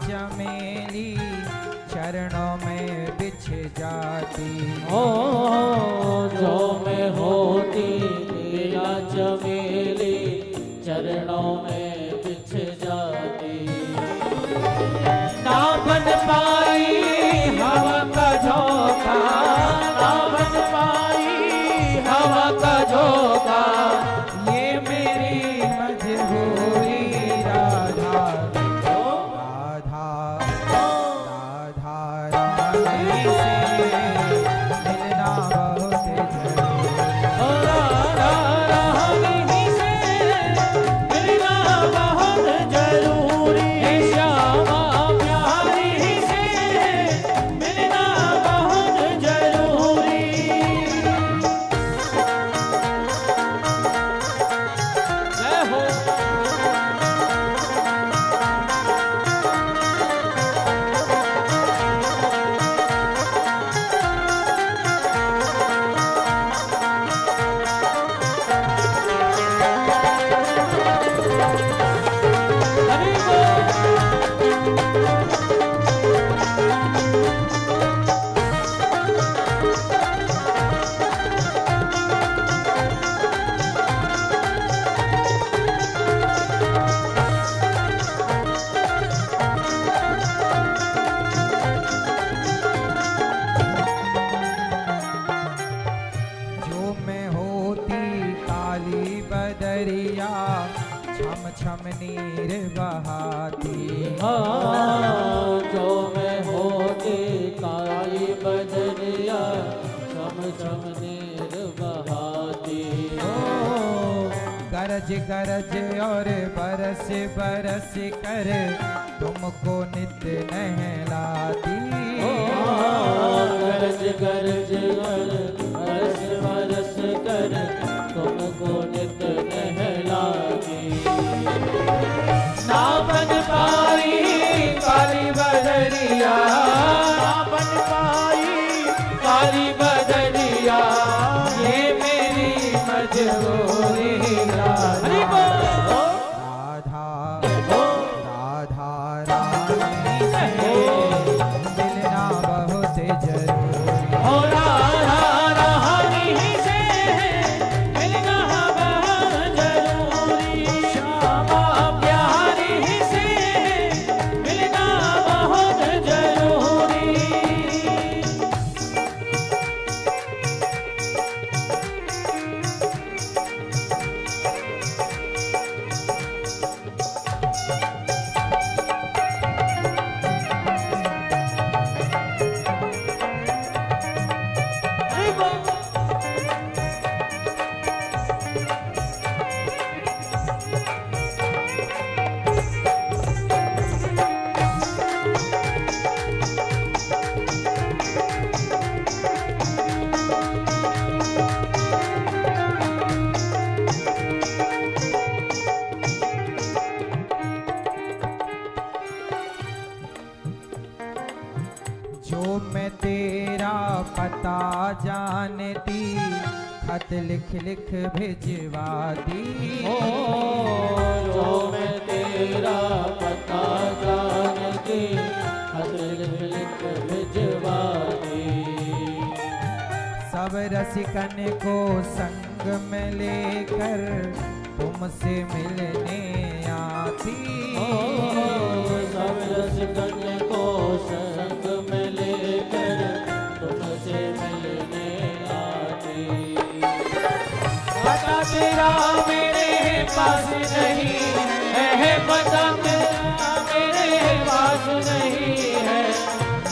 चमेली चरणों में बिछ जाती। ओ जो मैं होती बेला चमेली चरणों में बिछ जाती। ना बन पाई हवा का झोंका, ना बन पाई हवा का झोंका, ये मेरी मजबूरी राधा राधा राधा रानी से मिलना बहुत जरूरी। ओ राधा रानी से मिलना बहुत जरूरी। श्यामा प्यारी से मिलना बहुत जरूरी। जय हो हरि बोल। जो मैं होती काली बदरिया छम छम नीर बहाती। जो मैं होती काली बदरिया छम छम नीर बहाती। गरज गरज और बरस बरस कर तुमको नित नहलाती। गरज गरज कर बरस बरस कर तुमको नित नहलाती। ना बन पाई काली बदरिया, ना बन पाई काली बदरिया, ये मेरी मजबूरी। हरि बोल। राधा राधा रानी से मिलना बहुत जरूरी। ओ राधा रानी से मिलना बहुत जरूरी। श्यामा प्यारी से मिलना बहुत जरूरी। हरि बोल। जो मैं तेरा पता जानती खत लिख लिख भिजवाती। जो मैं तेरा पता जानती खत लिख लिख भिजवाती। सब रसिकन को संग में लेकर तुमसे मिलने आती। सब रसिकन को संग में लेकर तुमसे मिलने आती। पता तेरा मेरे पास नहीं है, पता तेरा मेरे पास नहीं है,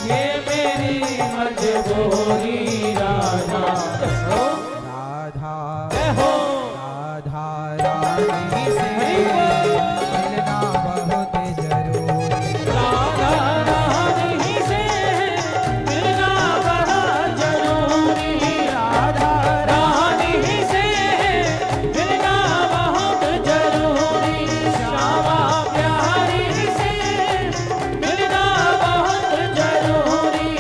ये मेरी मजबूरी राधा। राधा हो राधा रानी से मिलना बहुत जरूरी। राधा रानी से मिलना बहुत जरूरी। राधा रानी से मिलना बहुत जरूरी। श्यामा प्यारी से मिलना बहुत जरूरी।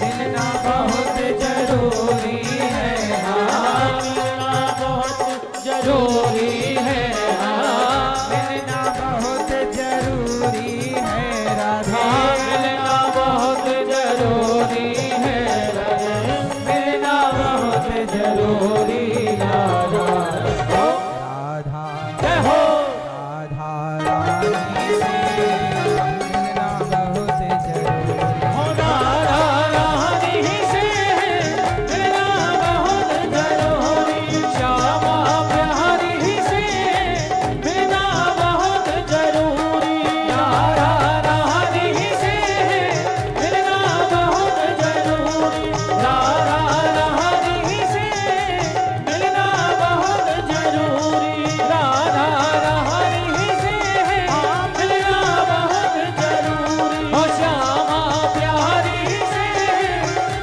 मिलना बहुत जरूरी है, हाँ, मिलना बहुत जरूरी है, हाँ, मिलना बहुत जरूरी है राधे। हाँ, मिलना बहुत जरूरी है राधे, मिलना बहुत जरूरी राधा। राधा जय हो राधा रानी से मिलना बहुत जरूरी। हो राधा रानी से मिलना बहुत जरूरी। श्यामा प्यारी से मिलना बहुत जरूरी। राधा रानी से मिलना बहुत जरूरी। राधा रानी से मिलना बहुत जरूरी। राधा रानी से मिलना बहुत जरूरी। हो श्यामा प्यारी से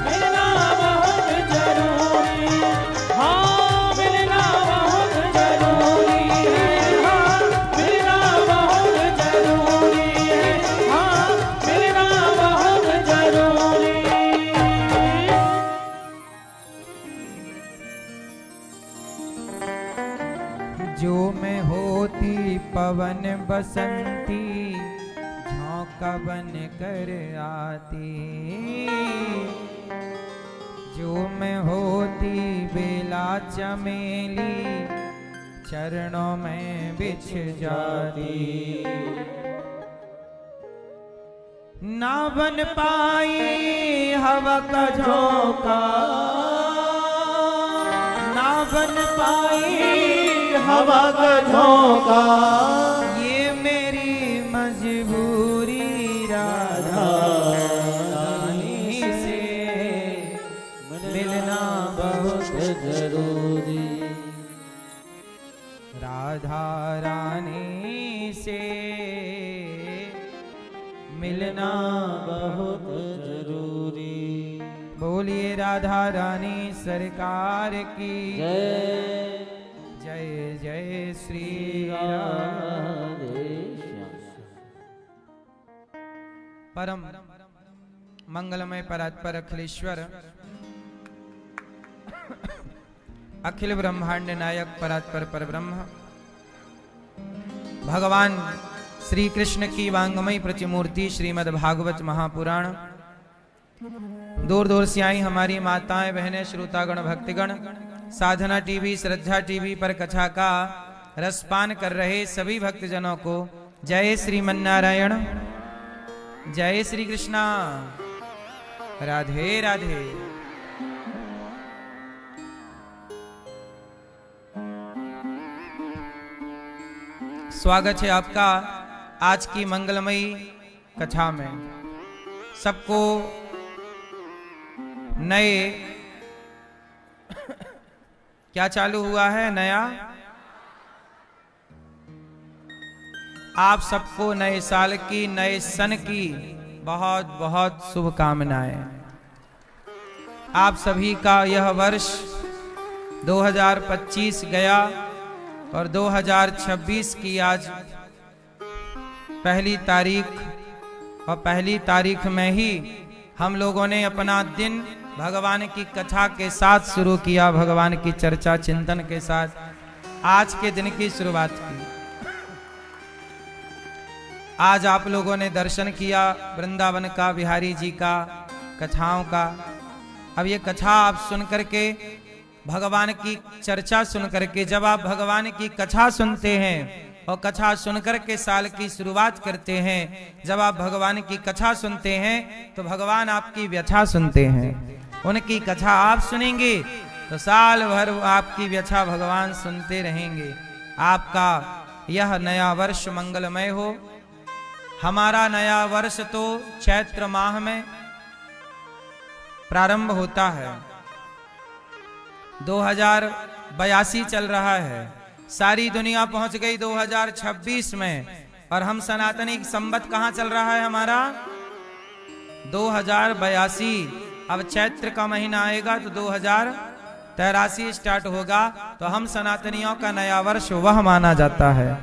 मिलना बहुत जरूरी। हाँ, मिलना बहुत जरूरी है, हाँ, मिलना बहुत जरूरी है, हाँ, मिलना बहुत जरूरी। जो मैं होती पवन बसंती झोंका बन कर आती। जो मैं होती बेला चमेली चरणों में बिछ जाती। ना बन पाई हवा का झोंका, ना बन पाई हवा का झोंका, ये मेरी मजबूरी राधा रानी से मिलना बहुत जरूरी। राधा रानी से मिलना बहुत जरूरी। बोलिए राधा रानी सरकार की जय जय जय श्री राम। राधे। परम मंगलमय परात्पर अखिलेश्वर अखिल ब्रह्मांड नायक परात्पर परब्रह्म भगवान श्री कृष्ण की वांगमयी प्रतिमूर्ति श्रीमद् भागवत महापुराण। दूर दूर से आई हमारी माताएं बहनें श्रोतागण भक्तगण साधना टीवी श्रद्धा टीवी पर कथा का रसपान कर रहे सभी भक्तजनों को जय श्रीमन्नारायण, जय श्री कृष्णा, राधे राधे। स्वागत है आपका आज की मंगलमयी कथा में। सबको नए क्या चालू हुआ है नया, आप सबको नए साल की नए सन की बहुत बहुत शुभकामनाएं। आप सभी का यह वर्ष 2025 गया और 2026 की आज पहली तारीख और पहली तारीख में ही हम लोगों ने अपना दिन भगवान की कथा के साथ शुरू किया, भगवान की चर्चा चिंतन के साथ आज के दिन की शुरुआत की। आज आप लोगों ने दर्शन किया वृंदावन का, बिहारी जी का, कथाओं का। अब ये कथा आप सुन करके, भगवान की चर्चा सुन करके, जब आप भगवान की कथा सुनते हैं और कथा सुनकर के साल की शुरुआत करते हैं, जब आप भगवान की कथा सुनते हैं तो भगवान आपकी व्यथा सुनते हैं। उनकी कथा आप सुनेंगे तो साल भर आपकी व्यथा भगवान सुनते रहेंगे। आपका यह नया वर्ष मंगलमय हो। हमारा नया वर्ष तो चैत्र माह में प्रारंभ होता है। 2082 चल रहा है, सारी दुनिया पहुंच गई 2026 में, और हम सनातनी संवत कहां चल रहा है हमारा 2082। अब चैत्र का महीना आएगा तो 2083 स्टार्ट होगा, तो हम सनातनियों का नया वर्ष वह माना जाता है।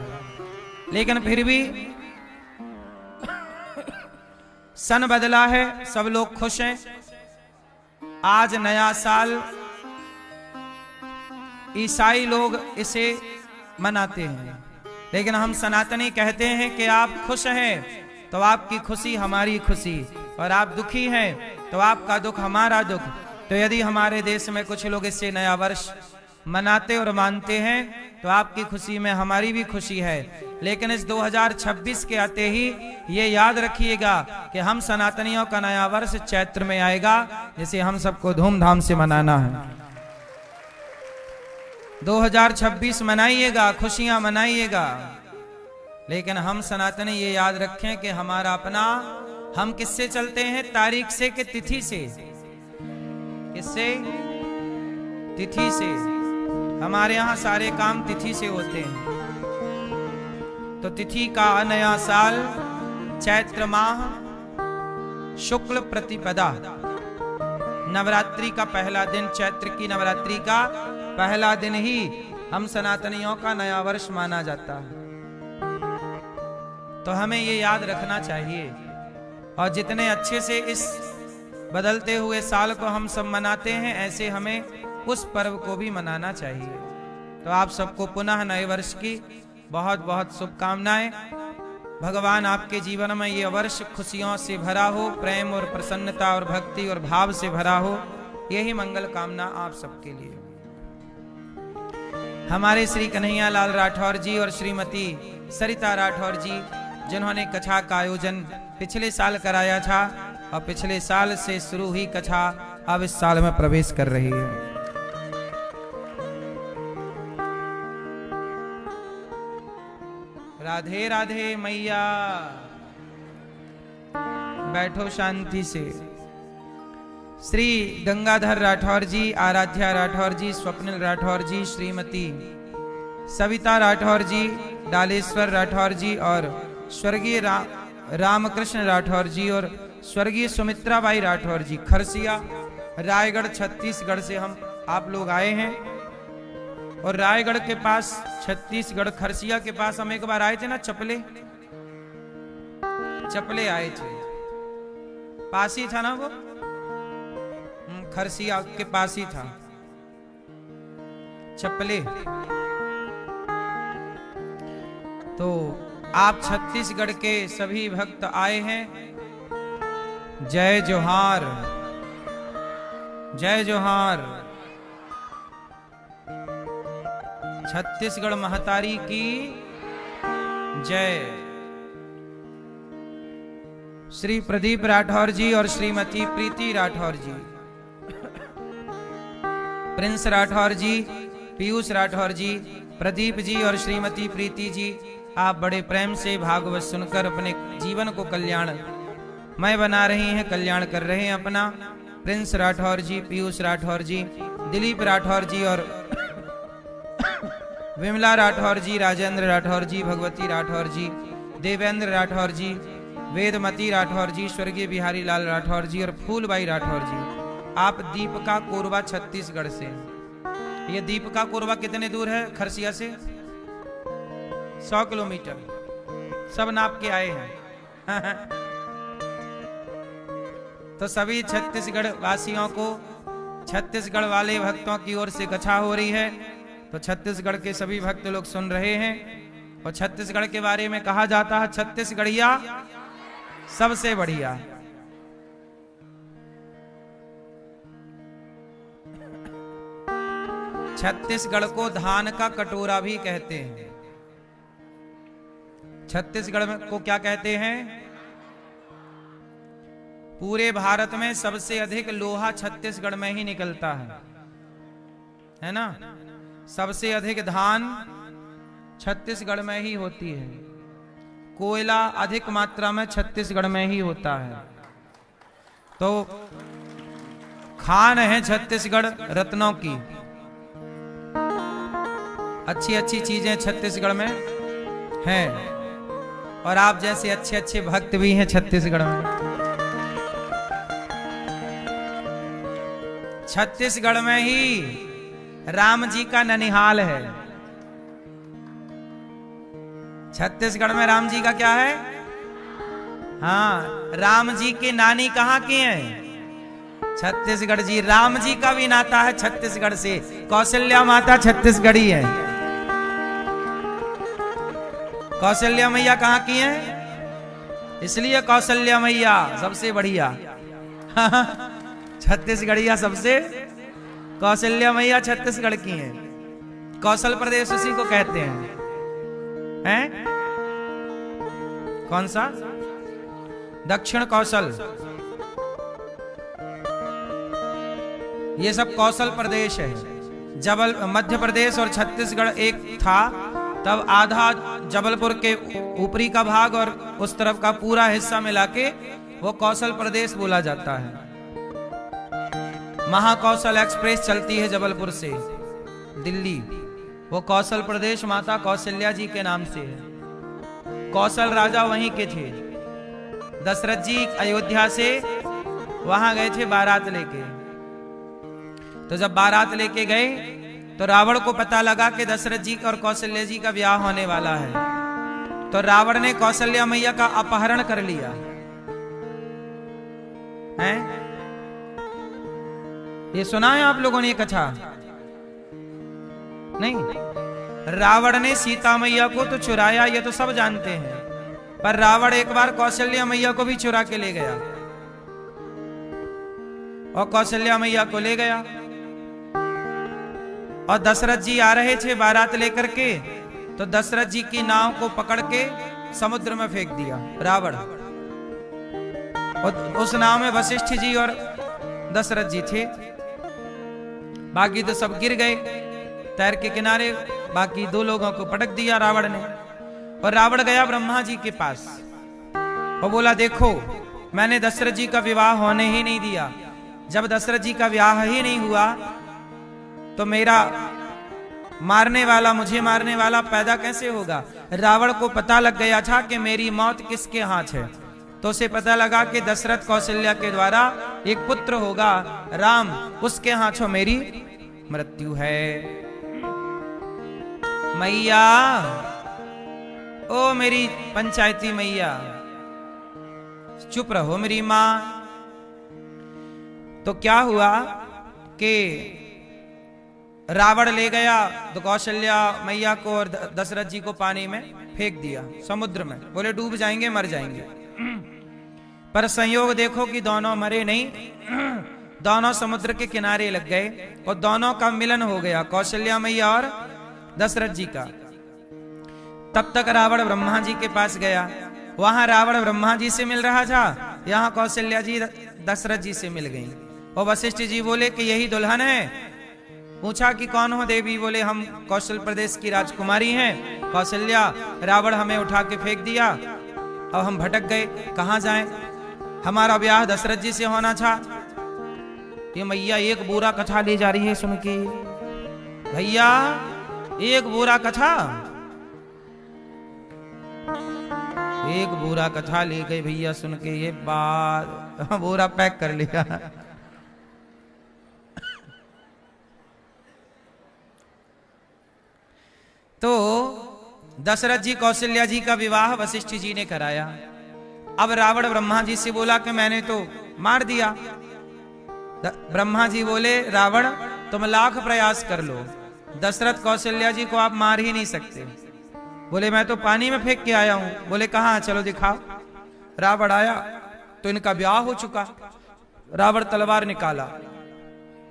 लेकिन फिर भी सन बदला है, सब लोग खुश हैं। आज नया साल ईसाई लोग इसे मनाते हैं, लेकिन हम सनातनी कहते हैं कि आप खुश हैं तो आपकी खुशी हमारी खुशी, और आप दुखी हैं तो आपका दुख हमारा दुख। तो यदि हमारे देश में कुछ लोग इससे नया वर्ष मनाते और मानते हैं तो आपकी खुशी में हमारी भी खुशी है। लेकिन इस 2026 के आते ही ये याद रखिएगा कि हम सनातनियों का नया वर्ष चैत्र में आएगा, जिसे हम सबको धूमधाम से मनाना है। 2026 मनाइएगा, खुशियां मनाइएगा, लेकिन हम सनातनी ये याद रखें कि हमारा अपना, हम किससे चलते हैं, तारीख से कि तिथि से? किससे? तिथि से। हमारे यहाँ सारे काम तिथि से होते हैं। तो तिथि का नया साल चैत्र माह शुक्ल प्रतिपदा, नवरात्रि का पहला दिन, चैत्र की नवरात्रि का पहला दिन ही हम सनातनियों का नया वर्ष माना जाता है। तो हमें ये याद रखना चाहिए, और जितने अच्छे से इस बदलते हुए साल को हम सब मनाते हैं, ऐसे हमें उस पर्व को भी मनाना चाहिए। तो आप सबको पुनः नए वर्ष की बहुत बहुत शुभकामनाएं। भगवान आपके जीवन में ये वर्ष खुशियों से भरा हो, प्रेम और प्रसन्नता और भक्ति और भाव से भरा हो, यही मंगल कामना आप सबके लिए। हमारे श्री कन्हैया लाल राठौर जी और श्रीमती सरिता राठौर जी, जिन्होंने कथा का आयोजन पिछले साल कराया था, और पिछले साल से शुरू हुई कथा अब इस साल में प्रवेश कर रही है। राधे राधे मैया। बैठो शांति से। श्री गंगाधर राठौर जी, आराध्या राठौर जी, स्वप्निल राठौर जी, श्रीमती सविता राठौर जी, डालेश्वर राठौर जी, और स्वर्गीय रामकृष्ण राठौर जी और स्वर्गीय सुमित्राबाई राठौर जी, खरसिया रायगढ़ छत्तीसगढ़ से हम आप लोग आए हैं। और रायगढ़ के पास, छत्तीसगढ़ खरसिया के पास हम एक बार आए थे ना, चपले आए थे, पास ही था ना वो, खरसिया के पास ही था चपले। तो आप छत्तीसगढ़ के सभी भक्त आए हैं। जय जोहार, जय जोहार। छत्तीसगढ़ महतारी की जय। श्री प्रदीप राठौर जी और श्रीमती प्रीति राठौर जी, प्रिंस राठौर जी, पीयूष राठौर जी, प्रदीप जी और श्रीमती प्रीति जी, आप बड़े प्रेम से भागवत सुनकर अपने जीवन को कल्याणमय बना रही हैं, कल्याण कर रहे हैं अपना। प्रिंस राठौर जी, पीयूष राठौर जी, दिलीप राठौर जी और विमला राठौर जी, राजेंद्र राठौर जी, भगवती राठौर जी, देवेंद्र राठौर जी, वेदमती राठौर जी, स्वर्गीय बिहारी लाल राठौर जी और फूलबाई राठौर जी। आप दीपका कोरबा छत्तीसगढ़ से। ये दीपका कोरबा कितने दूर है खरसिया से? 100 किलोमीटर। सब नाप के आए हैं। तो सभी छत्तीसगढ़ वासियों को, छत्तीसगढ़ वाले भक्तों की ओर से कथा हो रही है। तो छत्तीसगढ़ के सभी भक्त लोग सुन रहे हैं। और छत्तीसगढ़ के बारे में कहा जाता है, छत्तीसगढ़िया सबसे बढ़िया। छत्तीसगढ़ को धान का कटोरा भी कहते हैं। छत्तीसगढ़ को क्या कहते हैं? पूरे भारत में सबसे अधिक लोहा छत्तीसगढ़ में ही निकलता है ना? सबसे अधिक धान छत्तीसगढ़ में ही होती है। कोयला अधिक मात्रा में छत्तीसगढ़ में ही होता है। तो खान है छत्तीसगढ़ रत्नों की। अच्छी अच्छी चीजें छत्तीसगढ़ में हैं और आप जैसे अच्छे अच्छे भक्त भी हैं छत्तीसगढ़ में। छत्तीसगढ़ में ही राम जी का ननिहाल है। छत्तीसगढ़ में राम जी का क्या है? हाँ, राम जी की नानी कहाँ की है? छत्तीसगढ़ जी। राम जी का भी नाता है छत्तीसगढ़ से। कौशल्या माता छत्तीसगढ़ी है। कौशल्या मैया कहाँ की है? इसलिए कौशल्या मैया सबसे बढ़िया। छत्तीसगढ़िया सबसे। कौशल्या मैया छत्तीसगढ़ की है। कौशल प्रदेश उसी को कहते हैं। कौन सा? दक्षिण कौशल। ये सब कौशल प्रदेश है। मध्य प्रदेश और छत्तीसगढ़ एक था, तब आधा जबलपुर के ऊपरी का भाग और उस तरफ का पूरा हिस्सा मिला के वो कौशल प्रदेश बोला जाता है। महाकौशल एक्सप्रेस चलती है जबलपुर से दिल्ली। वो कौशल प्रदेश माता कौशल्या जी के नाम से है। कौशल राजा वहीं के थे। दशरथ जी अयोध्या से वहां गए थे बारात लेके। तो जब बारात लेके गए तो रावण को पता लगा कि दशरथ जी और कौशल्या जी का ब्याह होने वाला है। तो रावण ने कौशल्या मैया का अपहरण कर लिया है। ये सुना है आप लोगों ने ये कथा? नहीं। रावण ने सीता मैया को तो चुराया, ये तो सब जानते हैं, पर रावण एक बार कौशल्या मैया को भी चुरा के ले गया। और कौशल्या मैया को ले गया और दशरथ जी आ रहे थे बारात लेकर के, तो दशरथ जी की नाव को पकड़ के समुद्र में फेंक दिया रावण। और उस नाव में वशिष्ठ जी और दशरथ जी थे। बाकी तो सब गिर गए तैर के किनारे। बाकी 2 लोगों को पटक दिया रावण ने। और रावण गया ब्रह्मा जी के पास और बोला, देखो मैंने दशरथ जी का विवाह होने ही नहीं दिया। जब दशरथ जी का विवाह ही नहीं हुआ तो मेरा मारने वाला, मुझे मारने वाला पैदा कैसे होगा? रावण को पता लग गया था कि मेरी मौत किसके हाथ है। तो उसे पता लगा कि दशरथ कौशल्या के द्वारा एक पुत्र होगा राम, उसके हाथों मेरी मृत्यु है। मैया, ओ मेरी पंचायती मैया, चुप रहो मेरी मां। तो क्या हुआ कि रावण ले गया तो कौशल्या मैया को और दशरथ जी को पानी में फेंक दिया समुद्र में। बोले डूब जाएंगे, मर जाएंगे। पर संयोग देखो कि दोनों मरे नहीं, दोनों समुद्र के किनारे लग गए और दोनों का मिलन हो गया, कौशल्या मैया और दशरथ जी का। तब तक रावण ब्रह्मा जी के पास गया। वहां रावण ब्रह्मा जी से मिल रहा था, यहाँ कौशल्या जी दशरथ जी से मिल गई। और वशिष्ठ जी बोले कि यही दुल्हन है। पूछा कि कौन हो देवी? बोले हम कौशल प्रदेश की राजकुमारी हैं कौशल्या। रावण हमें उठा के फेंक दिया, अब हम भटक गए, कहां जाएं? हमारा ब्याह दशरथ जी से होना था। ये मैया एक बोरा कथा ले जा रही है सुन के। भैया एक बोरा कथा, एक बोरा कथा ले गए भैया सुन के। ये बात बोरा पैक कर लिया। तो दशरथ जी कौशल्या जी का विवाह वशिष्ठ जी ने कराया। अब रावण ब्रह्मा जी से बोला कि मैंने तो मार दिया। ब्रह्मा जी बोले, रावण तुम लाख प्रयास कर लो, दशरथ कौशल्या जी को आप मार ही नहीं सकते। बोले मैं तो पानी में फेंक के आया हूं। बोले कहां, चलो दिखाओ। रावण आया तो इनका ब्याह हो चुका। रावण तलवार निकाला,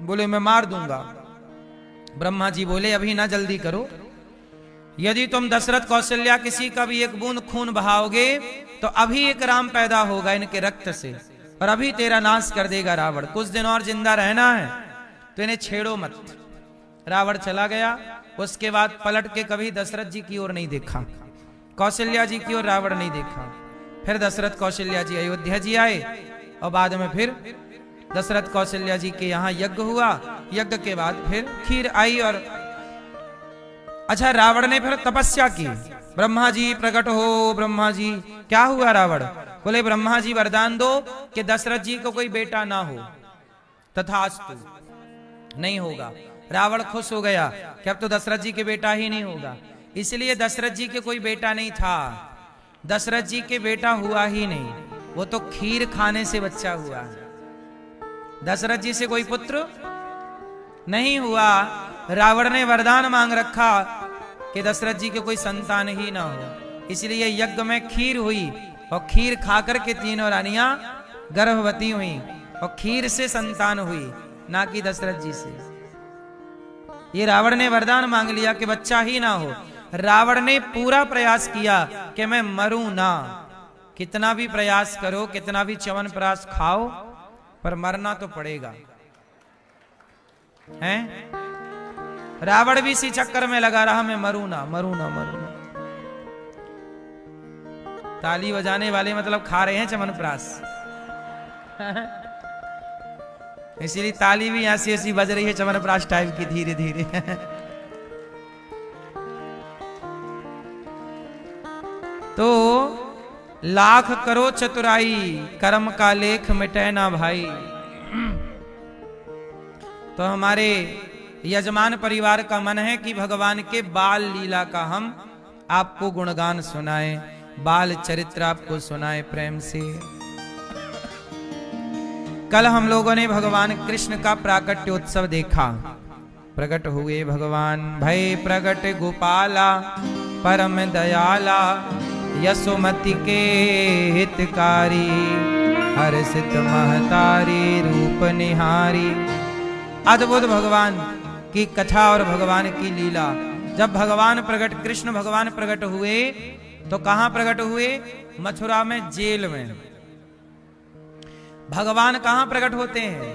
बोले मैं मार दूंगा। ब्रह्मा जी बोले अभी ना जल्दी करो, यदि तुम दशरथ कौशल्या किसी का भी एक बूंद खून बहाओगे तो अभी एक राम पैदा होगा इनके रक्त से, और अभी तेरा नाश कर देगा रावण। कुछ दिन और जिंदा रहना है तो इन्हें छेड़ो मत। रावण चला गया। उसके बाद पलट के कभी दशरथ जी की ओर नहीं देखा, कौशल्या जी की ओर रावण नहीं देखा। फिर दशरथ कौशल्या जी अयोध्या जी आए और बाद में फिर दशरथ कौशल्या जी के यहाँ यज्ञ हुआ। यज्ञ के बाद फिर खीर आई। और अच्छा, रावण ने फिर तपस्या की। ब्रह्मा जी प्रकट हो। ब्रह्मा जी क्या हुआ रावण? बोले ब्रह्मा जी वरदान दो कि दशरथ जी को कोई बेटा ना हो। तथास्तु, नहीं होगा। रावण खुश हो गया कि अब तो दशरथ जी के बेटा ही नहीं होगा। इसलिए दशरथ जी के कोई बेटा नहीं था, दशरथ जी के बेटा हुआ ही नहीं, वो तो खीर खाने से बच्चा हुआ। दशरथ जी से कोई पुत्र नहीं हुआ। रावण ने वरदान मांग रखा कि दशरथ जी के कोई संतान ही ना हो, इसलिए यज्ञ में खीर हुई और खीर खाकर के तीनों रानियां गर्भवती हुई और खीर से संतान हुई, ना कि दशरथ जी से। ये रावण ने वरदान मांग लिया कि बच्चा ही ना हो। रावण ने पूरा प्रयास किया कि मैं मरूं ना। कितना भी प्रयास करो, कितना भी च्यवनप्राश खाओ, पर मरना तो पड़ेगा। हैं? रावण भी इसी चक्कर में लगा रहा, मैं मरूं ना, मरूं ना, मरूं ना। ताली बजाने वाले मतलब खा रहे हैं च्यवनप्राश। इसीलिए ताली भी ऐसी ऐसी बज रही है च्यवनप्राश टाइप की, धीरे धीरे। तो लाख करो चतुराई, कर्म का लेख मिटे ना भाई। तो हमारे यजमान परिवार का मन है कि भगवान के बाल लीला का हम आपको गुणगान सुनाएं, बाल चरित्र आपको सुनाएं प्रेम से। कल हम लोगों ने भगवान कृष्ण का प्राकट्योत्सव देखा। प्रकट हुए भगवान, भय प्रकट गोपाला परम दयाला, यशोमति के हितकारी, हर्षित महतारी रूप निहारी। अद्भुत भगवान की कथा और भगवान की लीला। जब भगवान प्रकट, कृष्ण भगवान प्रकट हुए तो कहां प्रकट हुए? मथुरा में, जेल में। भगवान कहां प्रकट होते हैं?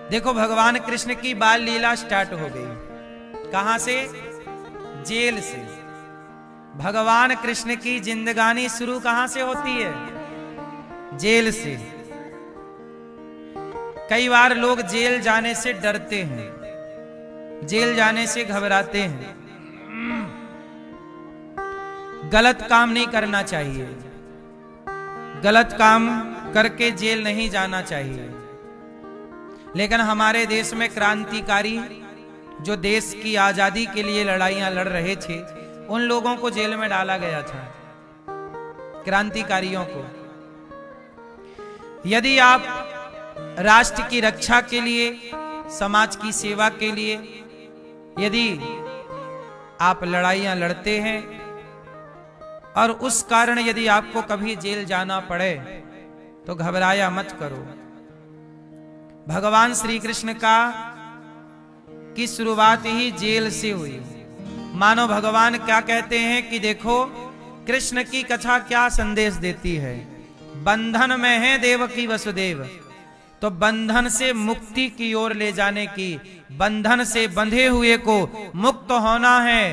देखो, भगवान कृष्ण की बाल लीला स्टार्ट हो गई। कहां से? जेल से। भगवान कृष्ण की जिंदगानी शुरू कहां से होती है? जेल से। कई बार लोग जेल जाने से डरते हैं, जेल जाने से घबराते हैं। गलत काम नहीं करना चाहिए, गलत काम करके जेल नहीं जाना चाहिए। लेकिन हमारे देश में क्रांतिकारी जो देश की आजादी के लिए लड़ाइयां लड़ रहे थे, उन लोगों को जेल में डाला गया था, क्रांतिकारियों को। यदि आप राष्ट्र की रक्षा के लिए, समाज की सेवा के लिए यदि आप लड़ाइयां लड़ते हैं और उस कारण यदि आपको कभी जेल जाना पड़े तो घबराया मत करो। भगवान श्री कृष्ण की शुरुआत ही जेल से हुई। मानो भगवान क्या कहते हैं कि देखो, कृष्ण की कथा क्या संदेश देती है। बंधन में है देवकी वसुदेव, तो बंधन से मुक्ति की ओर ले जाने की, बंधन से बंधे हुए को मुक्त होना है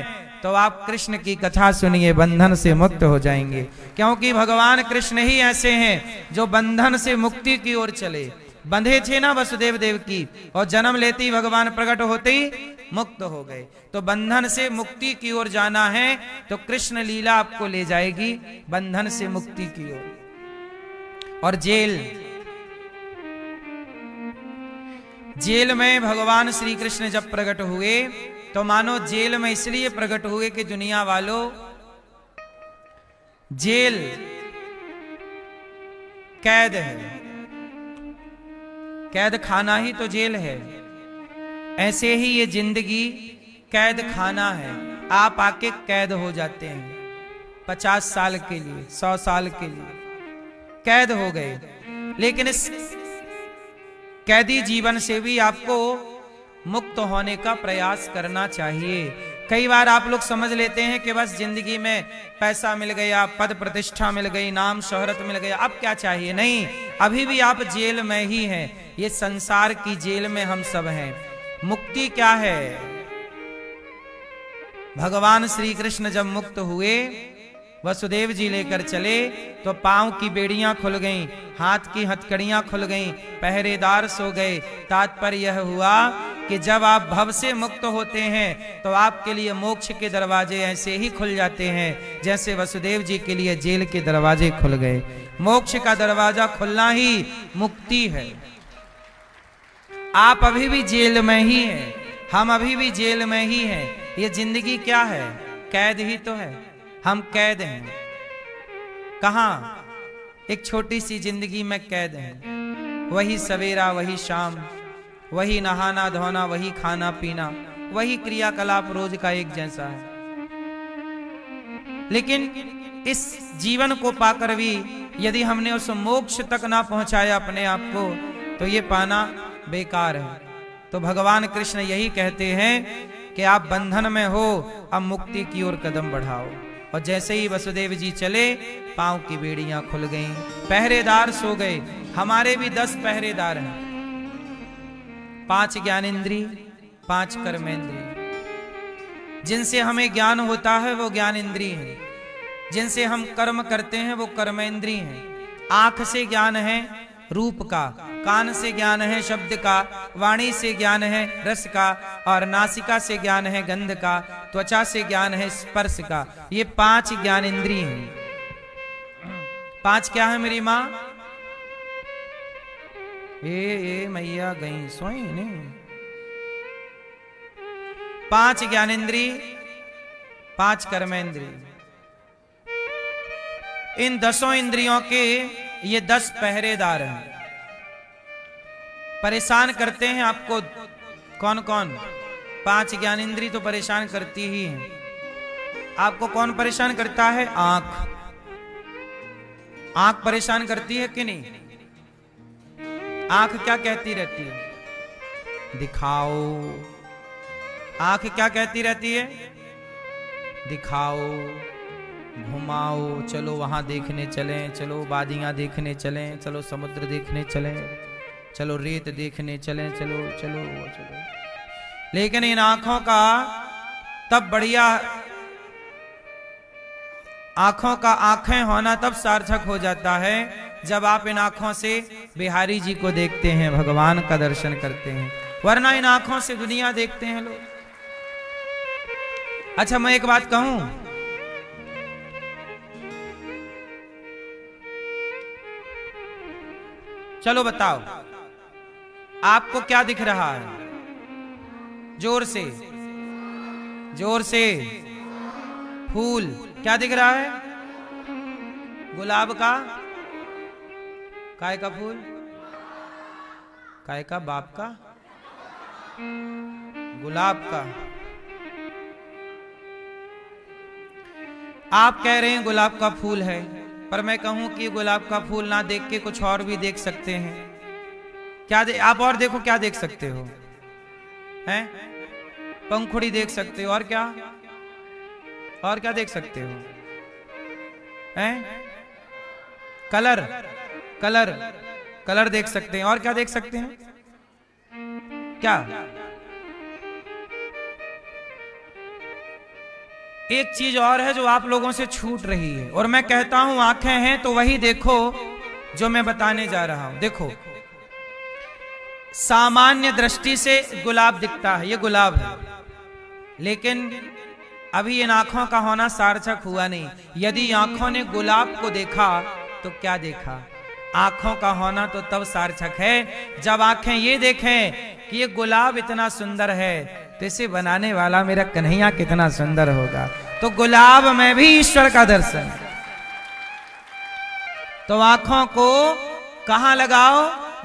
तो आप कृष्ण की कथा सुनिए, बंधन से मुक्त हो जाएंगे। क्योंकि भगवान कृष्ण ही ऐसे हैं जो बंधन से मुक्ति की ओर चले। बंधे थे ना वसुदेव देव की, और जन्म लेते ही भगवान प्रकट होते ही मुक्त हो गए। तो बंधन से मुक्ति की ओर जाना है तो कृष्ण लीला आपको ले जाएगी बंधन से मुक्ति की ओर। और जेल में भगवान श्री कृष्ण जब प्रकट हुए तो मानो जेल में इसलिए प्रकट हुए कि दुनिया वालों, जेल कैद है, कैद खाना ही तो जेल है। ऐसे ही ये जिंदगी कैद खाना है। आप आके कैद हो जाते हैं 50 साल के लिए, 100 साल के लिए कैद हो गए। लेकिन कैदी जीवन से भी आपको मुक्त होने का प्रयास करना चाहिए। कई बार आप लोग समझ लेते हैं कि बस जिंदगी में पैसा मिल गया, पद प्रतिष्ठा मिल गई, नाम शोहरत मिल गया, अब क्या चाहिए। नहीं, अभी भी आप जेल में ही हैं। ये संसार की जेल में हम सब हैं। मुक्ति क्या है? भगवान श्री कृष्ण जब मुक्त हुए, वसुदेव जी लेकर चले तो पांव की बेड़ियां खुल गईं, हाथ की हथकड़ियां खुल गईं, पहरेदार सो गए। तात्पर्य यह हुआ कि जब आप भव से मुक्त होते हैं तो आपके लिए मोक्ष के दरवाजे ऐसे ही खुल जाते हैं जैसे वसुदेव जी के लिए जेल के दरवाजे खुल गए। मोक्ष का दरवाजा खुलना ही मुक्ति है। आप अभी भी जेल में ही हैं, हम अभी भी जेल में ही हैं। ये जिंदगी क्या है? कैद ही तो है। हम कैद हैं। कहां? एक छोटी सी जिंदगी में कैद हैं। वही सवेरा, वही शाम, वही नहाना धोना, वही खाना पीना, वही क्रियाकलाप रोज का एक जैसा है। लेकिन इस जीवन को पाकर भी यदि हमने उस मोक्ष तक ना पहुंचाया अपने आप को, तो ये पाना बेकार है। तो भगवान कृष्ण यही कहते हैं कि आप बंधन में हो, अब मुक्ति की ओर कदम बढ़ाओ। और जैसे ही वसुदेव जी चले, पांव की बेड़ियां खुल गईं, पहरेदार सो गए। हमारे भी 10 पहरेदार हैं। 5 ज्ञानेंद्री, 5 कर्मेंद्री। जिनसे हमें ज्ञान होता है वो ज्ञानेंद्री हैं, जिनसे हम कर्म करते हैं वो कर्मेंद्री हैं। आंख से ज्ञान है रूप का, कान से ज्ञान है शब्द का, वाणी से ज्ञान है रस का, और नासिका से ज्ञान है गंध का, त्वचा से ज्ञान है स्पर्श का। ये 5 ज्ञान इंद्रिय हैं। 5 क्या है मेरी माँ? ये मैया गई सोई नहीं। 5 ज्ञानेंद्रिय, 5 कर्मेंद्रिय। इन 10 इंद्रियों के ये 10 पहरेदार हैं। परेशान करते हैं आपको कौन कौन? 5 ज्ञानेंद्रिय तो परेशान करती ही हैं। आपको कौन परेशान करता है? आंख। आंख परेशान करती है कि नहीं? आंख क्या कहती रहती है? दिखाओ। आंख क्या कहती रहती है? दिखाओ, घुमाओ, चलो वहां देखने चलें, चलो वादियां देखने चलें, चलो समुद्र देखने चलें, चलो रेत देखने चलें, चलो चलो चलो। लेकिन इन आंखों का तब बढ़िया, आंखों का आंखें होना तब सार्थक हो जाता है जब आप इन आंखों से बिहारी जी को देखते हैं, भगवान का दर्शन करते हैं। वरना इन आंखों से दुनिया देखते हैं लोग। अच्छा, मैं एक बात कहूं, चलो बताओ, आपको क्या दिख रहा है? जोर से, जोर से। फूल क्या दिख रहा है? गुलाब का? काय का फूल? काय का? बाप का? गुलाब का। आप कह रहे हैं गुलाब का फूल है, पर मैं कहूं कि गुलाब का फूल ना देख के कुछ और भी देख सकते हैं। क्या आप और देखो, क्या देख सकते हो? हैं? पंखुड़ी देख सकते हो। और क्या? और क्या देख सकते हो? हैं? कलर, कलर, कलर देख सकते हैं। और क्या देख सकते हैं? क्या? एक चीज और है जो आप लोगों से छूट रही है, और मैं कहता हूं आंखें हैं तो वही देखो जो मैं बताने जा रहा हूं। देखो, सामान्य दृष्टि से गुलाब दिखता है, ये गुलाब है, लेकिन अभी इन आंखों का होना सार्थक हुआ नहीं। यदि आंखों ने गुलाब को देखा तो क्या देखा? आंखों का होना तो तब सार्थक है जब आंखें ये देखें कि ये गुलाब इतना सुंदर है, तो इसे बनाने वाला मेरा कन्हैया कितना सुंदर होगा। तो गुलाब में भी ईश्वर का दर्शन। तो आंखों को कहां लगाओ?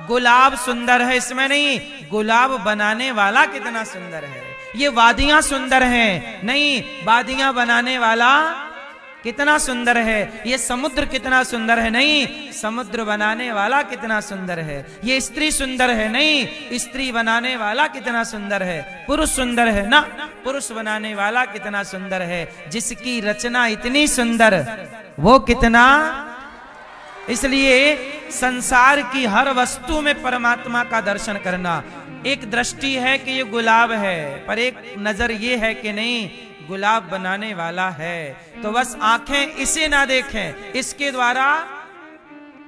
गुलाब सुंदर है इसमें नहीं, गुलाब बनाने वाला कितना सुंदर है। ये वादियां सुंदर हैं नहीं, वादियां बनाने वाला कितना सुंदर है, ये समुद्र कितना सुंदर है, नहीं समुद्र बनाने वाला कितना सुंदर है, ये स्त्री सुंदर है, नहीं स्त्री बनाने वाला कितना सुंदर है, पुरुष सुंदर है ना, पुरुष बनाने वाला कितना सुंदर है, जिसकी रचना इतनी सुंदर वो कितना। इसलिए संसार की हर वस्तु में परमात्मा का दर्शन करना। एक दृष्टि है कि ये गुलाब है, पर एक नजर ये है कि नहीं गुलाब बनाने वाला है, तो बस आंखें इसे ना देखें, इसके द्वारा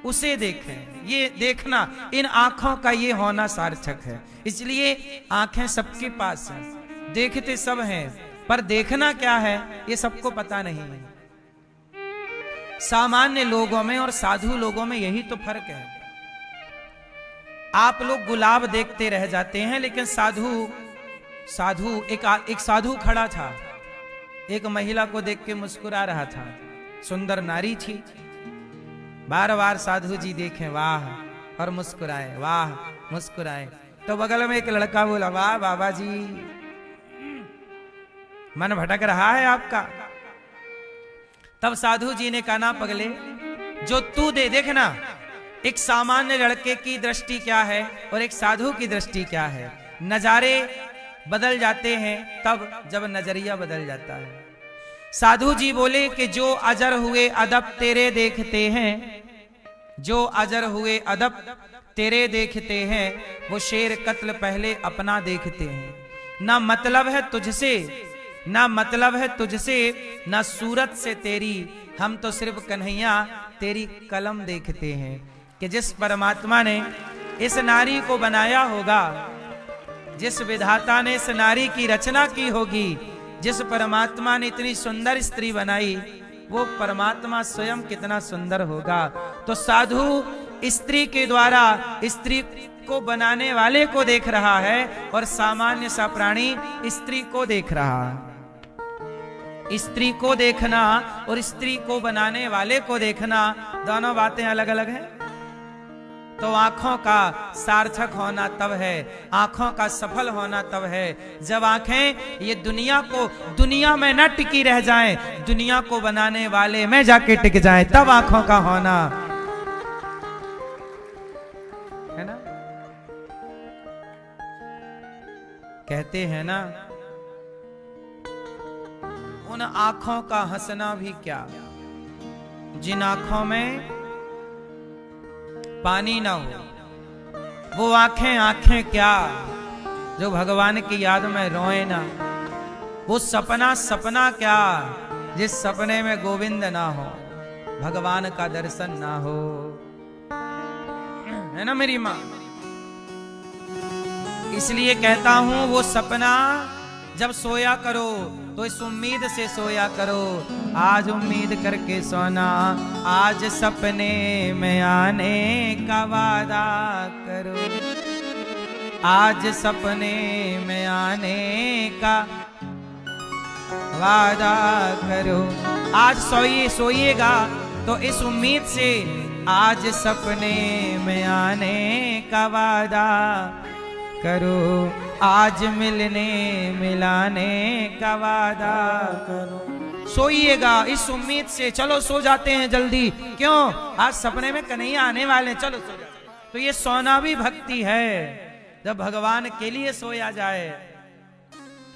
उसे देखें। ये देखना, इन आंखों का ये होना सार्थक है। इसलिए आंखें सबके पास हैं, देखते सब हैं, पर देखना क्या है ये सबको पता नहीं है। सामान्य लोगों में और साधु लोगों में यही तो फर्क है। आप लोग गुलाब देखते रह जाते हैं, लेकिन साधु एक साधु खड़ा था, एक महिला को देख के मुस्कुरा रहा था, सुंदर नारी थी। बार बार साधु जी देखें वाह और मुस्कुराए, वाह मुस्कुराए। तो बगल में एक लड़का बोला वाह बाबा जी, मन भटक रहा है आपका। तब साधु जी ने कहा ना पगले, जो तू देखना, एक सामान्य लड़के की दृष्टि क्या है और एक साधु की दृष्टि क्या है। नजारे बदल जाते हैं तब जब नजरिया बदल जाता है। साधु जी बोले कि जो अजर हुए अदब तेरे देखते हैं, जो अजर हुए अदब तेरे देखते हैं, वो शेर कत्ल पहले अपना देखते हैं। ना मतलब है तुझसे, ना मतलब है तुझसे, ना सूरत से तेरी, हम तो सिर्फ कन्हैया तेरी कलम देखते हैं। कि जिस परमात्मा ने इस नारी को बनाया होगा, जिस विधाता ने इस नारी की रचना की होगी, जिस परमात्मा ने इतनी सुंदर स्त्री बनाई, वो परमात्मा स्वयं कितना सुंदर होगा। तो साधु स्त्री के द्वारा स्त्री को बनाने वाले को देख रहा है और सामान्य सा प्राणी स्त्री को देख रहा है। स्त्री को देखना और स्त्री को बनाने वाले को देखना, दोनों बातें अलग अलग हैं। तो आंखों का सार्थक होना तब है, आंखों का सफल होना तब है, जब आंखें ये दुनिया में न टिकी रह जाएं, दुनिया को बनाने वाले में जाके टिक जाएं, तब आंखों का होना है ना। कहते हैं ना, उन आंखों का हंसना भी क्या, जिन आंखों में पानी ना हो, वो आंखें क्या जो भगवान की याद में रोए ना। वो सपना क्या जिस सपने में गोविंद ना हो, भगवान का दर्शन ना हो, है ना मेरी माँ। इसलिए कहता हूं वो सपना जब सोया करो तो इस उम्मीद से सोया करो, आज उम्मीद करके सोना, आज सपने में आने का वादा करो, आज सपने में आने का वादा करो। आज सोइएगा तो इस उम्मीद से, आज सपने में आने का वादा करो, आज मिलने मिलाने का वादा करो। सोइएगा इस उम्मीद से, चलो सो जाते हैं जल्दी, क्यों, आज सपने में कन्हैया आने वाले हैं, चलो सो जाते। तो ये सोना भी भक्ति है, जब भगवान के लिए सोया जाए।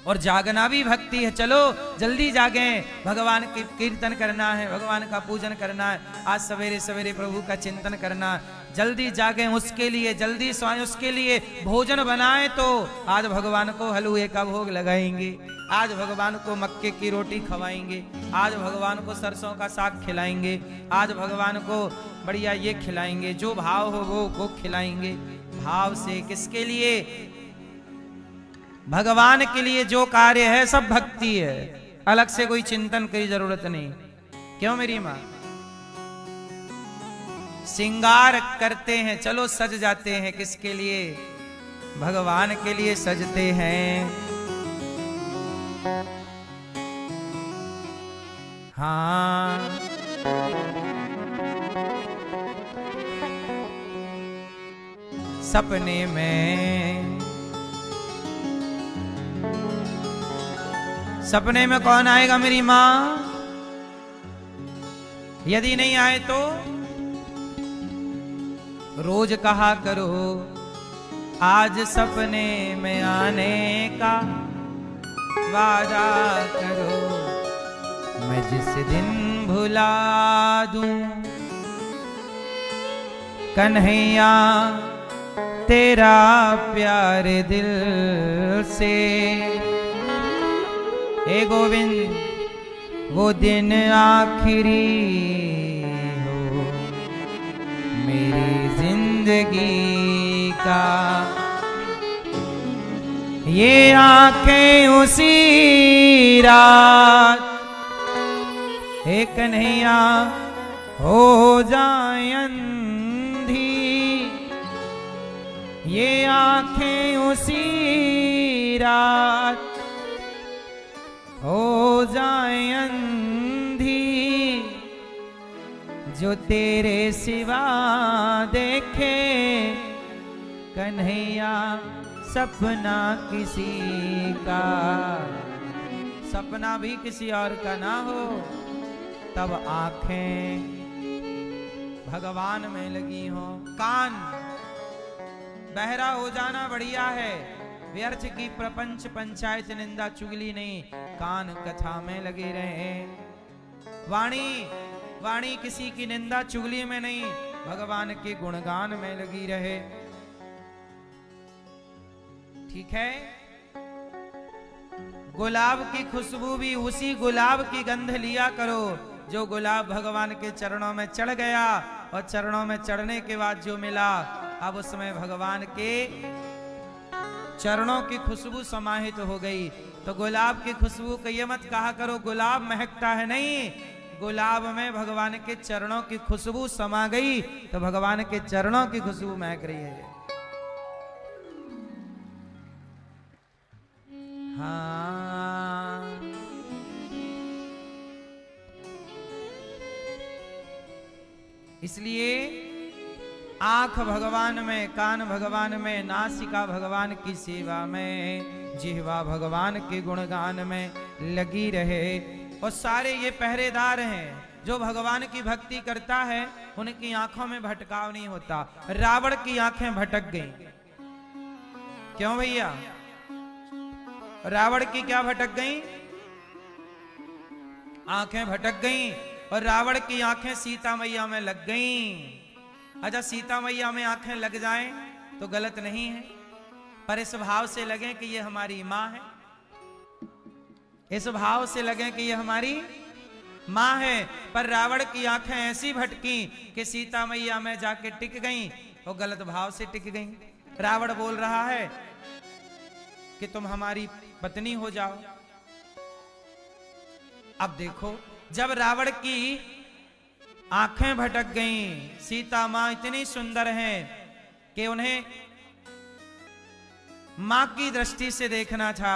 और जागना भी भक्ति है, चलो जल्दी जागें, भगवान की कीर्तन करना है, भगवान का पूजन करना है, आज सवेरे सवेरे प्रभु का चिंतन करना, जल्दी जागें उसके लिए, जल्दी सोएं उसके लिए। भोजन बनाएं तो आज भगवान को हलवे का भोग लगाएंगे, आज भगवान को मक्के की रोटी खवाएंगे, आज भगवान को सरसों का साग खिलाएंगे, आज भगवान को बढ़िया ये खिलाएंगे, जो भाव हो वो खिलाएंगे। भाव से किसके लिए, भगवान के लिए जो कार्य है सब भक्ति है, अलग से कोई चिंतन की जरूरत नहीं। क्यों मेरी माँ, श्रृंगार करते हैं, चलो सज जाते हैं, किसके लिए, भगवान के लिए सजते हैं। हाँ सपने में कौन आएगा मेरी माँ, यदि नहीं आए तो रोज कहा करो आज सपने में आने का वादा करो, मैं जिस दिन भुला दूं कन्हैया तेरा प्यार दिल से। हे गोविंद वो दिन आखिरी हो मेरी जिंदगी का, ये आंखें उसी रात हे कन्हैया हो जाए अंधी, ये आंखें उसी रात हो जाए अंधी, जो तेरे सिवा देखे कन्हैया सपना किसी का, सपना भी किसी और का ना हो, तब आंखें भगवान में लगी हो। कान बहरा हो जाना बढ़िया है, व्यर्थ की प्रपंच पंचायत निंदा चुगली नहीं, कान कथा में लगे रहे। वाणी किसी की निंदा चुगली में नहीं, भगवान के गुणगान में लगी रहे। ठीक है, गुलाब की खुशबू भी उसी गुलाब की गंध लिया करो जो गुलाब भगवान के चरणों में चढ़ गया, और चरणों में चढ़ने के बाद जो मिला, अब उसमें भगवान के चरणों की खुशबू समाहित हो गई। तो गुलाब की खुशबू को ये मत कहा करो गुलाब महकता है, नहीं, गुलाब में भगवान के चरणों की खुशबू समा गई, तो भगवान के चरणों की खुशबू महक रही है। हाँ, इसलिए आंख भगवान में, कान भगवान में, नासिका भगवान की सेवा में, जिह्वा भगवान के गुणगान में लगी रहे। और सारे ये पहरेदार हैं, जो भगवान की भक्ति करता है उनकी आंखों में भटकाव नहीं होता। रावण की आंखें भटक गईं, क्यों भैया? रावण की क्या भटक गईं? आंखें भटक गईं, और रावण की आंखें सीता मैया में लग गईं। अच्छा, सीता मैया में आंखें लग जाएं तो गलत नहीं है, पर इस भाव से लगे कि ये हमारी माँ है, इस भाव से लगे कि ये हमारी माँ है। पर रावण की आंखें ऐसी भटकी कि सीता मैया में जाके टिक गईं, और गलत भाव से टिक गईं। रावण बोल रहा है कि तुम हमारी पत्नी हो जाओ। अब देखो, जब रावण की आंखें भटक गईं, सीता मां इतनी सुंदर हैं कि उन्हें मां की दृष्टि से देखना था,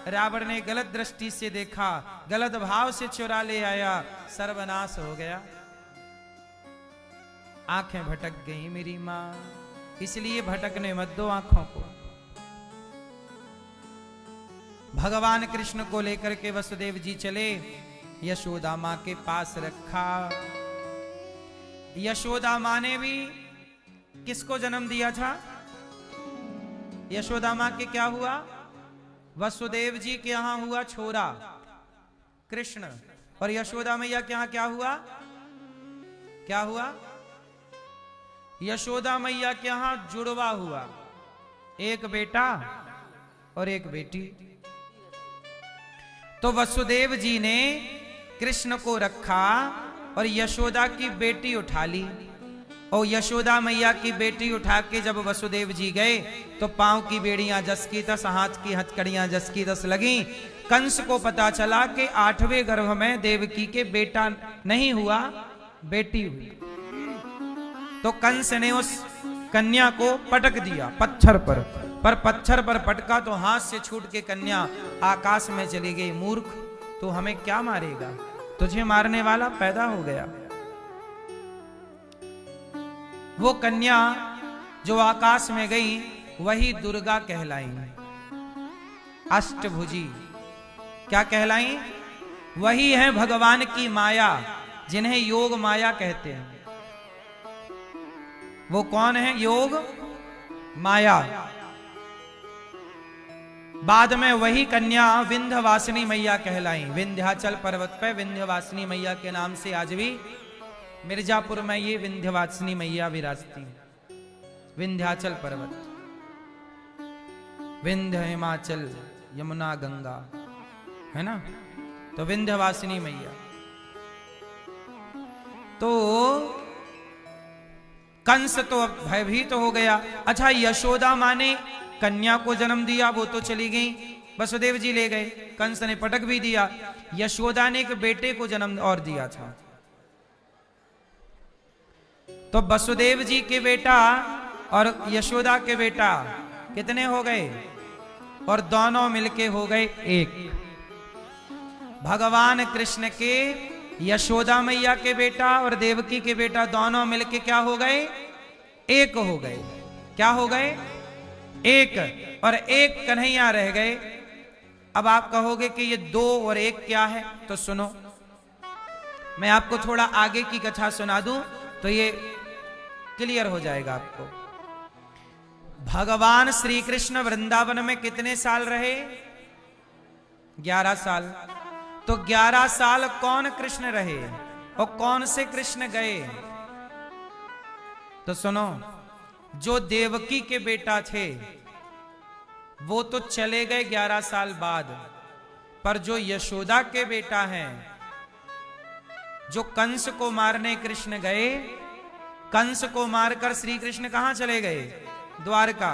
रावण ने गलत दृष्टि से देखा, गलत भाव से चुरा ले आया, सर्वनाश हो गया। आंखें भटक गई मेरी मां, इसलिए भटकने मत दो आंखों को। भगवान कृष्ण को लेकर के वसुदेव जी चले, यशोदा मां के पास रखा। यशोदा मां ने भी किसको जन्म दिया था? यशोदा मां के क्या हुआ? वसुदेव जी के यहां हुआ छोरा कृष्ण, और यशोदा मैया के यहां क्या हुआ? क्या हुआ? यशोदा मैया के यहां जुड़वा हुआ, एक बेटा और एक बेटी। तो वसुदेव जी ने कृष्ण को रखा और यशोदा की बेटी उठा ली, और यशोदा मैया की बेटी उठा के जब वसुदेव जी गए तो पांव की बेड़ियां जस की तस, हाथ की हथकड़ियां जस की तस लगी। कंस को पता चला कि 8वें गर्भ में देवकी के बेटा नहीं हुआ, बेटी हुई। तो कंस ने उस कन्या को पटक दिया पत्थर पर पत्थर पर पटका तो हाथ से छूट के कन्या आकाश में चली गई। मूर्ख, तू हमें क्या मारेगा? तुझे मारने वाला पैदा हो गया। वो कन्या जो आकाश में गई वही दुर्गा कहलाई, अष्टभुजी। क्या कहलाई? वही है भगवान की माया, जिन्हें योग माया कहते हैं। वो कौन है? योग माया। बाद में वही कन्या विंध्यवासिनी मैया कहलाई। विंध्याचल पर्वत पे विंध्यवासिनी मैया के नाम से आज भी मिर्जापुर में ये विंध्यवासिनी मैया विराजती। विंध्याचल पर्वत, विंध्य, हिमाचल, यमुना, गंगा, है ना। तो विंध्यवासिनी मैया। तो कंस तो भयभीत हो गया। अच्छा, यशोदा माँ ने कन्या को जन्म दिया, वो तो चली गई, वसुदेव जी ले गए, कंस ने पटक भी दिया। यशोदा ने एक बेटे को जन्म और दिया था। तो वसुदेव जी के बेटा और यशोदा के बेटा कितने हो गए? और दोनों मिलके हो गए एक। भगवान कृष्ण के यशोदा मैया के बेटा और देवकी के बेटा दोनों मिलके क्या हो गए? एक हो गए। क्या हो गए? एक। और एक कन्हैया रह गए। अब आप कहोगे कि ये दो और एक क्या है? तो सुनो, मैं आपको थोड़ा आगे की कथा सुना दूं तो ये क्लियर हो जाएगा आपको। भगवान श्री कृष्ण वृंदावन में कितने साल रहे? 11 साल। तो 11 साल कौन कृष्ण रहे और कौन से कृष्ण गए? तो सुनो, जो देवकी के बेटा थे वो तो चले गए 11 साल बाद, पर जो यशोदा के बेटा हैं, जो कंस को मारने कृष्ण गए, कंस को मारकर श्री कृष्ण कहां चले गए? द्वारका।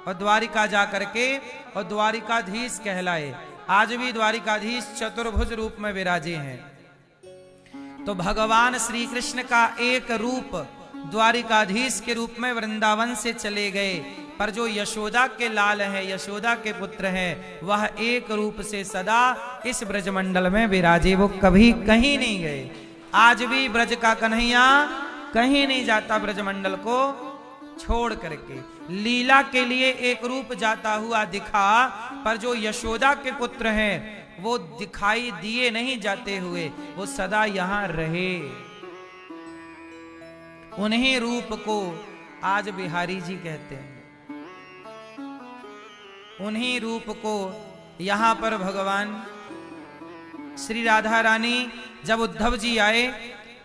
और द्वारिका जाकर के और द्वारिकाधीश कहलाए। आज भी द्वारिकाधीश चतुर्भुज रूप में विराजे हैं। तो भगवान श्री कृष्ण का एक रूप द्वारिकाधीश के रूप में वृंदावन से चले गए, पर जो यशोदा के लाल हैं, यशोदा के पुत्र हैं, वह एक रूप से सदा इस ब्रजमंडल में विराजे। वो कभी कहीं नहीं गए। आज भी ब्रज का कन्हैया कहीं नहीं जाता ब्रजमंडल को छोड़ करके। लीला के लिए एक रूप जाता हुआ दिखा, पर जो यशोदा के पुत्र हैं वो दिखाई दिए नहीं जाते हुए, वो सदा यहां रहे। उन्हीं रूप को आज बिहारी जी कहते हैं। उन्हीं रूप को यहां पर भगवान श्री राधा रानी, जब उद्धव जी आए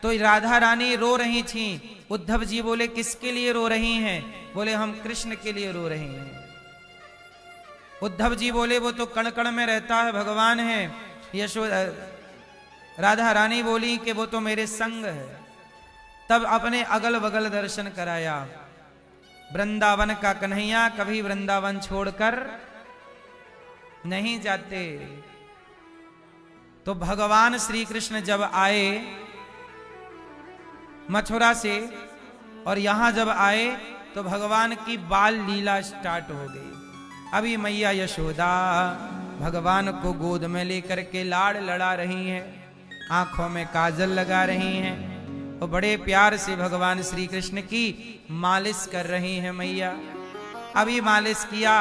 तो राधा रानी रो रही थीं। उद्धव जी बोले किसके लिए रो रही हैं? बोले हम कृष्ण के लिए रो रही हैं। उद्धव जी बोले वो तो कण कण में रहता है, भगवान है। यशोदा राधा रानी बोली कि वो तो मेरे संग है। तब अपने अगल बगल दर्शन कराया। वृंदावन का कन्हैया कभी वृंदावन छोड़कर नहीं जाते। तो भगवान श्री कृष्ण जब आए मथुरा से और यहां जब आए तो भगवान की बाल लीला स्टार्ट हो गई। अभी मैया यशोदा भगवान को गोद में लेकर के लाड़ लड़ा रही हैं, आंखों में काजल लगा रही हैं और बड़े प्यार से भगवान श्री कृष्ण की मालिश कर रही हैं मैया। अभी मालिश किया,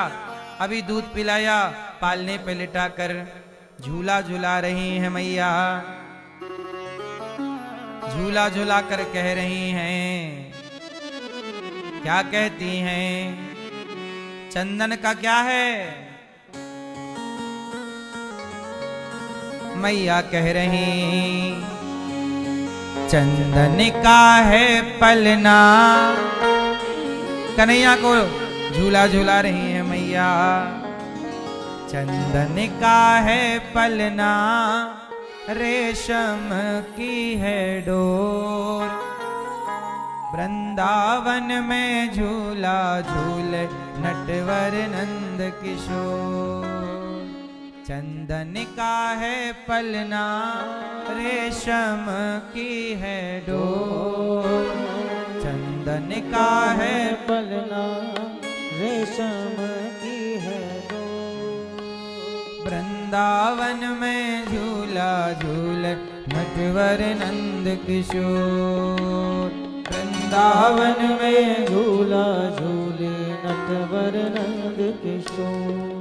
अभी दूध पिलाया, पालने पे लिटा कर झूला झूला रही हैं मैया। झूला झूला कर कह रही हैं, क्या कहती हैं? चंदन का क्या है? मैया कह रही चंदन का है पलना। कन्हैया को झूला झूला रही है मैया। चंदन का है पलना, रेशम की है डोर, वृंदावन में झूला झूले नटवर नंद किशोर। चंदन का है पलना, रेशम की है डोर, चंदन का है पलना, रेशम की है डोर। वृंदावन में झूला झूले नटवर नंद किशोर। वृंदावन में झूला झूले नटवर नंद किशोर।